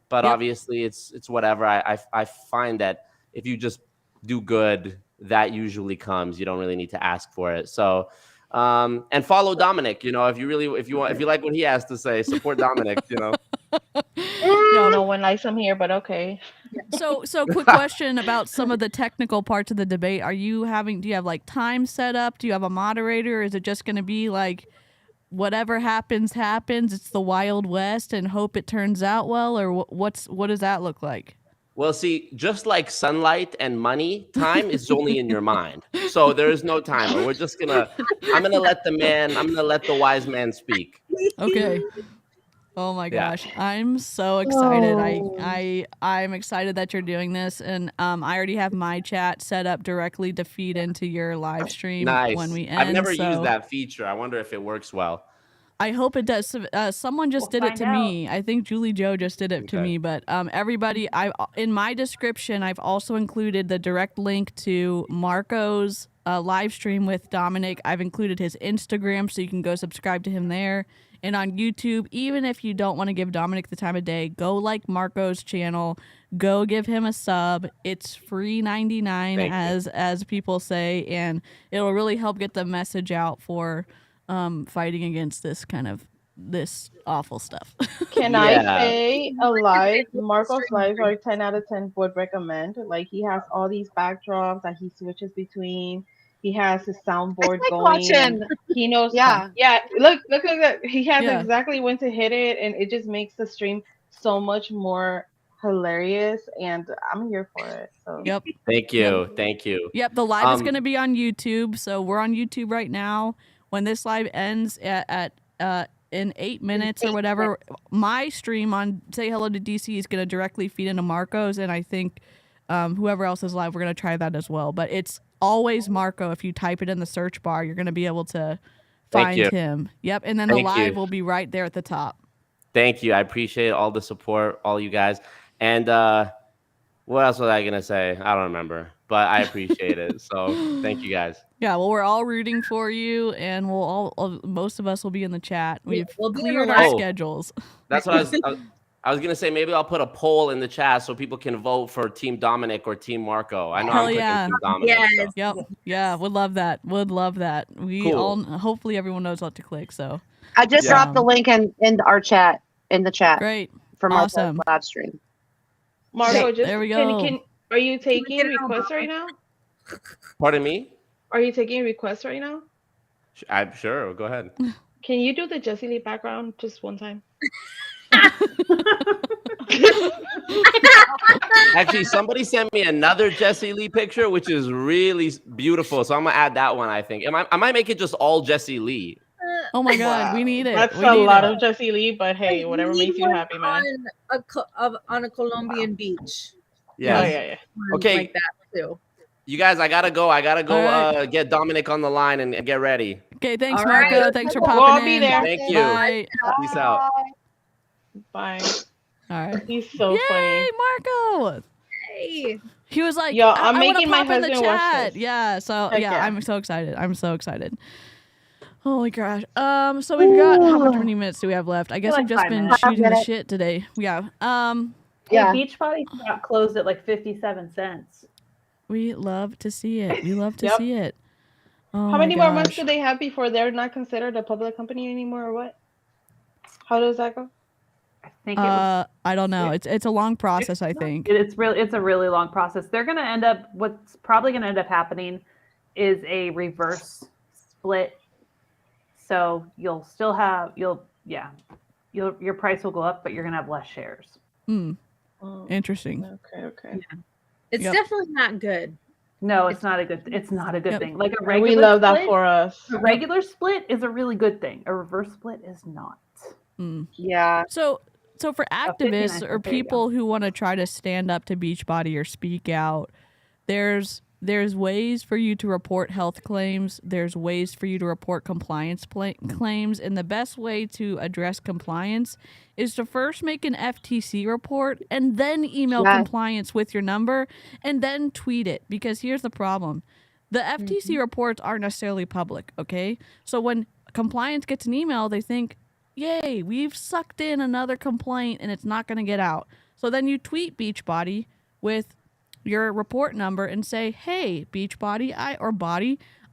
But obviously it's whatever. I find that if you just do good, that usually comes. You don't really need to ask for it. So And follow Dominick. You know, if you like what he has to say, support Dominick. You know. No one likes him here, but okay. So quick question about some of the technical parts of the debate. Do you have like time set up? Do you have a moderator? Or is it just going to be like whatever happens, it's the Wild West and hope it turns out well? Or what does that look like? Well, see, just like sunlight and money, time is only in your mind. So there is no timer. I'm gonna let the wise man speak. Okay. Oh my gosh, I'm so excited. Oh. I'm excited that you're doing this, and I already have my chat set up directly to feed into your live stream Nice. when we end. I've never used that feature. I wonder if it works well. I hope it does. Someone just did it to me. I think Julie Joe just did it to me. But everybody, in my description, I've also included the direct link to Marco's live stream with Dominick. I've included his Instagram, so you can go subscribe to him there. And on YouTube, even if you don't want to give Dominick the time of day, go like Marco's channel. Go give him a sub. It's free 99, as people say, and it'll really help get the message out for fighting against this awful stuff. Can I say Marco's lives are 10 out of 10 would recommend. Like, he has all these backdrops that he switches between. He has his soundboard going. Watching. He knows. Yeah. Look at that. He has Yeah. exactly when to hit it, and it just makes the stream so much more hilarious. And I'm here for it. So. Yep. Thank you. Yep. The live is going to be on YouTube, so we're on YouTube right now. When this live ends at in 8 minutes or whatever, my stream on Say Hello to DC is going to directly feed into Marco's, and I think whoever else is live, we're going to try that as well. But it's always Marco. If you type it in the search bar, you're going to be able to find him. Yep, and then the live will be right there at the top. Thank you. I appreciate all the support, all you guys. And what else was I going to say? I don't remember, but I appreciate it. So thank you guys. Yeah, well, we're all rooting for you, and most of us will be in the chat. We've cleared our schedules. That's what I was gonna say. Maybe I'll put a poll in the chat so people can vote for Team Dominick or Team Marco. I know I'm clicking Team Dominick. Yes. Yep. Yeah, would love that. Hopefully everyone knows what to click. So I just dropped the link in our chat in the chat. Great. For my live stream. Marco, there we go. Are you taking requests right now? Pardon me? Are you taking requests right now? I'm sure. Go ahead. Can you do the Jessie Lee background just one time? Actually, somebody sent me another Jessie Lee picture, which is really beautiful. So I'm gonna add that one. I think I might make it just all Jessie Lee. Oh my God, we need it. That's a lot of Jessie Lee, but hey, whatever makes you happy, man. On a Colombian beach. Yeah. Yeah. Okay. Like that too. You guys, I gotta go. Get Dominick on the line and get ready. Okay, thanks, Marco. Right. Thanks for popping We'll in. be there. Thank you. Bye. Peace out. Bye. All right. He's so Yay, funny. Marco. Hey. He was like, Yo, I'm making my my husband watch chat. this. Yeah. So Heck yeah, yeah. I'm so excited. Holy gosh. So we've got how many minutes do we have left? I guess Like we've just 5 been minutes. shooting the shit today. Yeah. Hey, Beachbody got closed at like 57 cents. We love to see it. We love to Yep. see it. Oh How many my more months gosh. do they have before they're not considered a public company anymore, or what? How does that go? I think it was, I don't know. It's a long process, I think. it's a really long process. They're going to end up, what's probably going to end up happening is a reverse split. So you'll still have, your price will go up, but you're going to have less shares. Interesting. Okay. Yeah. It's Yep. definitely not good. No, it's not a good Yep. thing. Like a And regular we love that split, for us. a regular split is a really good thing. A reverse split is not. Yeah. So for activists 59, or there you people who want to try to stand up to Beachbody or speak out, there's ways for you to report health claims. There's ways for you to report compliance claims. And the best way to address compliance is to first make an FTC report and then email compliance with your number and then tweet it. Because here's the problem. The FTC reports aren't necessarily public, okay? So when compliance gets an email, they think, yay, we've sucked in another complaint and it's not going to get out. So then you tweet Beachbody with your report number and say, hey, Beachbody,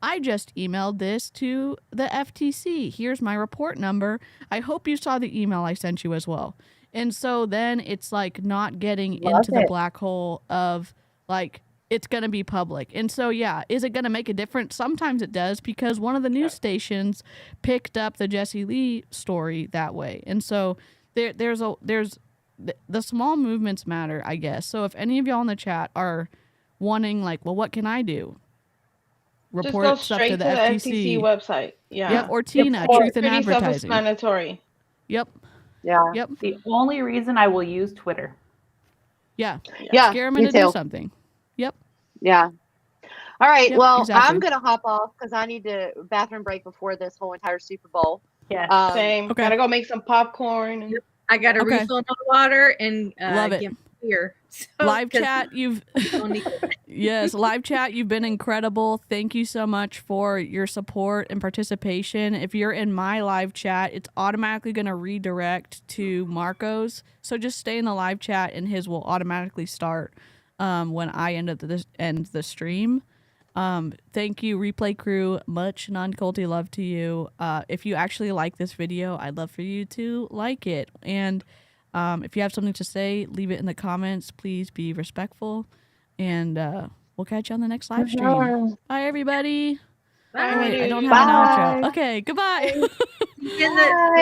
I just emailed this to the FTC. Here's my report number. I hope you saw the email I sent you as well. And so then it's like not getting into the black hole of like, it's going to be public. And so, yeah, is it going to make a difference? Sometimes it does, because one of the news stations picked up the Jesse Lee story that way. And so there's the small movements matter, I guess. So if any of y'all in the chat are wanting like, well, what can I do? Report just go stuff straight to the FTC FTC website. Yeah. Yep. Or Tina, Truth in Pretty Advertising. self-explanatory. Yep. Yeah. Yep. The only reason I will use Twitter. Yeah. Yeah. Scare them Me into too. do something. Yep. Yeah. All right. Yep, well, exactly. I'm gonna hop off because I need to bathroom break before this whole entire Super Bowl. Yeah. Same. Okay. Gotta go make some popcorn. And... I got to Okay. refill my water and Love it. get my beer. So, Live 'cause chat, yes, live chat, you've been incredible. Thank you so much for your support and participation. If you're in my live chat, it's automatically going to redirect to Marco's. So just stay in the live chat and his will automatically start when I end the stream. Thank you, Replay Crew. Much non-culty love to you. If you actually like this video, I'd love for you to like it. And if you have something to say, leave it in the comments. Please be respectful. And we'll catch you on the next live stream. Bye, everybody. Bye. Oh, wait, I don't have an outro. Okay, goodbye. In the